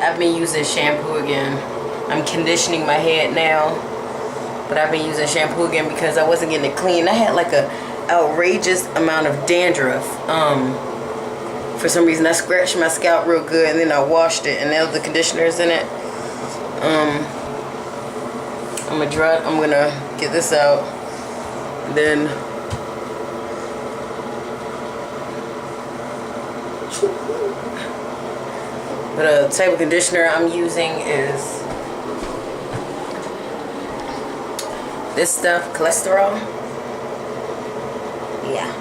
I've been using shampoo again. I'm conditioning my head now, but I've been using shampoo again because I wasn't getting it clean. I had like a outrageous amount of dandruff. For some reason I scratched my scalp real good and then I washed it and now the conditioner's in it. I'm gonna get this out. Then the type of conditioner I'm using is this stuff, cholesterol. Yeah.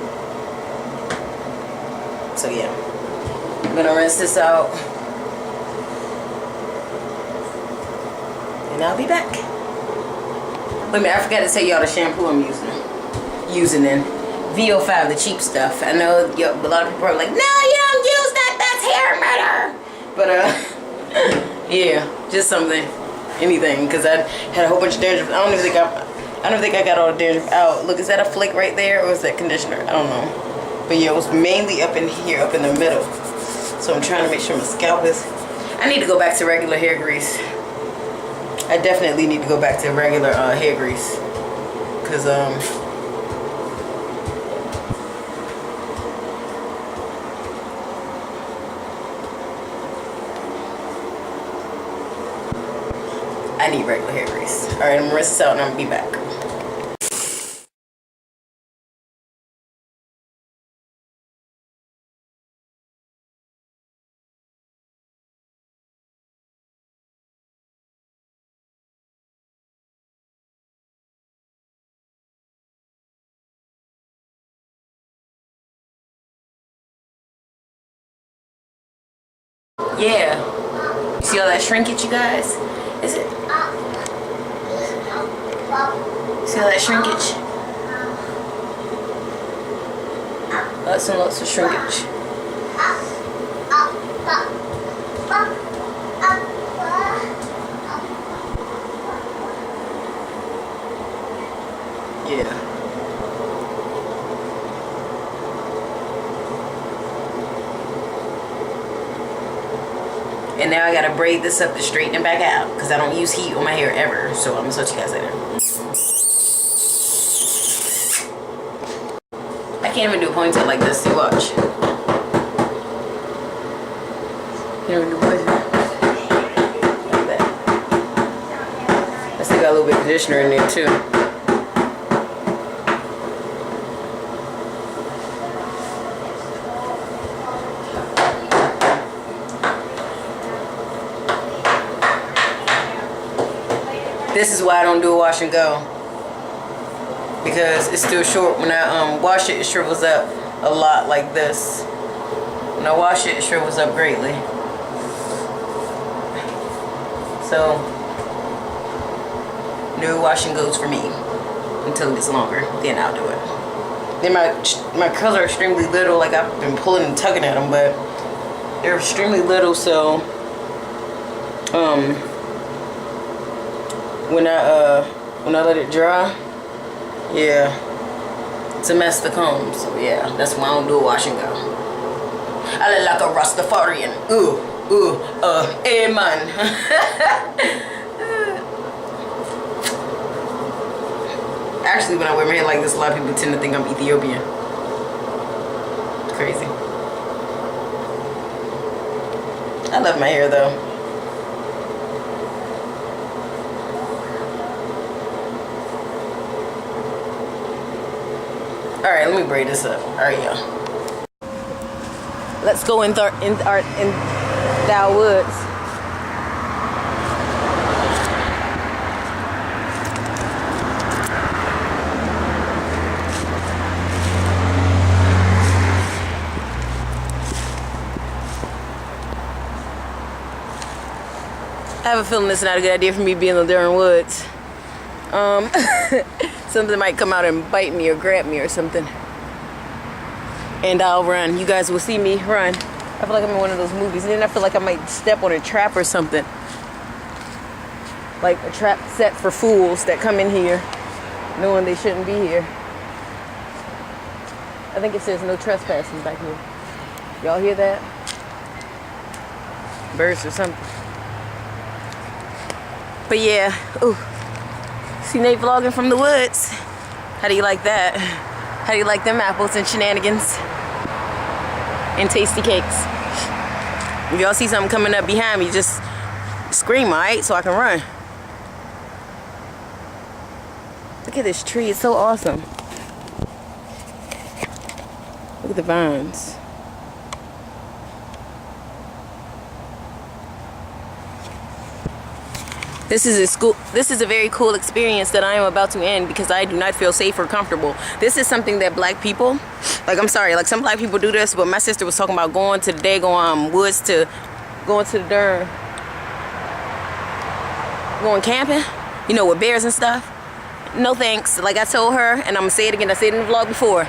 So yeah, I'm gonna rinse this out and I'll be back. Wait a minute, I forgot to tell y'all the shampoo I'm using in VO5, the cheap stuff. I know a lot of people are like, no, you don't use that, that's hair murder. But yeah, just something, anything, because I had a whole bunch of dandruff. I don't think I got all the dandruff out. Look, is that a flake right there or is that conditioner? I don't know. But yeah, it was mainly up in here, up in the middle. So I'm trying to make sure my scalp is... I need to go back to regular hair grease. I definitely need to go back to regular hair grease. Because, I need regular hair grease. Alright, I'm gonna rinse this out and I'm gonna be back. Yeah. See all that shrinkage, you guys? Is it? See all that shrinkage? Lots and lots of shrinkage. Yeah. And now I gotta braid this up to straighten it back out because I don't use heat on my hair ever. So I'm gonna touch you guys later. I can't even do a ponytail like this. You watch. Can't even do a ponytail like that. I still got a little bit of conditioner in there too. This is why I don't do a wash and go, because it's still short. When I wash it, it shrivels up a lot like this. When I wash it, it shrivels up greatly. So no wash and goes for me until it gets longer. Then I'll do it. Then my curls are extremely little. Like I've been pulling and tugging at them, but they're extremely little. So when I let it dry, yeah, it's a mess to comb. So yeah, that's why I don't do a wash and go. I look like a Rastafarian. Amen. Actually, when I wear my hair like this, a lot of people tend to think I'm Ethiopian. It's crazy. I love my hair though. Alright, let me braid this up. Alright, y'all. Let's go in thou woods. I have a feeling it's not a good idea for me being in the darn woods. Something might come out and bite me or grab me or something. And I'll run. You guys will see me run. I feel like I'm in one of those movies. And then I feel like I might step on a trap or something. Like a trap set for fools that come in here knowing they shouldn't be here. I think it says no trespassing back here. Y'all hear that? Birds or something. But yeah, ooh. See Nate vlogging from the woods. How do you like that? How do you like them apples and shenanigans? And tasty cakes. If y'all see something coming up behind me, just scream, alright? So I can run. Look at this tree, it's so awesome. Look at the vines. This is a very cool experience that I am about to end because I do not feel safe or comfortable. This is something that black people, like I'm sorry, like some black people do this, but my sister was talking about going to the daggone woods to going to the darn going camping, you know, with bears and stuff. No thanks. Like I told her, and I'm gonna say it again, I said it in the vlog before.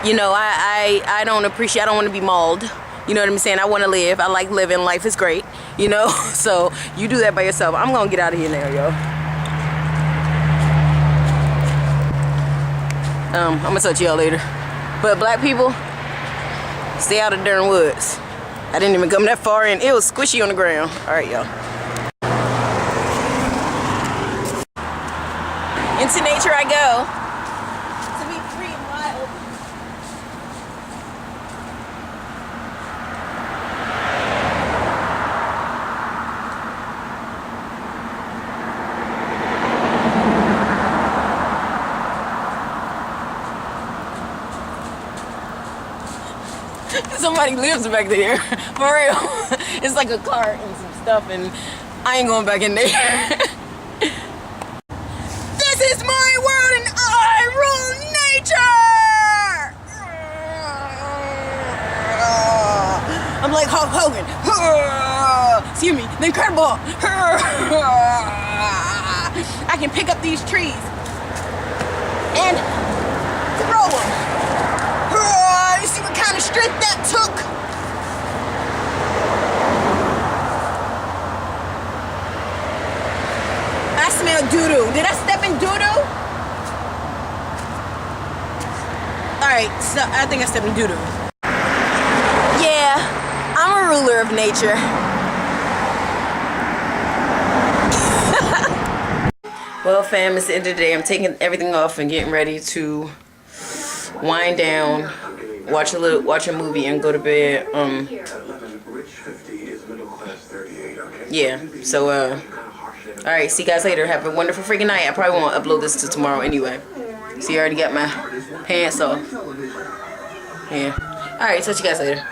You know, I don't appreciate, I don't want to be mauled. You know what I'm saying? I want to live. I like living. Life is great. You know? So, you do that by yourself. I'm going to get out of here now, yo. I'm going to touch y'all later. But black people, stay out of the darn woods. I didn't even come that far in. It was squishy on the ground. Alright, y'all. Into nature I go. To be free and wild. Somebody lives back there, for real. It's like a cart and some stuff, and I ain't going back in there. This is my world and I rule nature! I'm like Hulk Hogan. Excuse me, the Incredible. I can pick up these trees and throw them. You see what kind of strength that took? I smell doo-doo. Did I step in doo-doo? Alright, so I think I stepped in doo-doo. Yeah, I'm a ruler of nature. Well, fam, it's the end of the day. I'm taking everything off and getting ready to wind down. Watch a movie and go to bed. Yeah. So alright, see you guys later. Have a wonderful freaking night. I probably won't upload this till tomorrow anyway. See, I already got my pants off. Yeah. Alright, touch you guys later.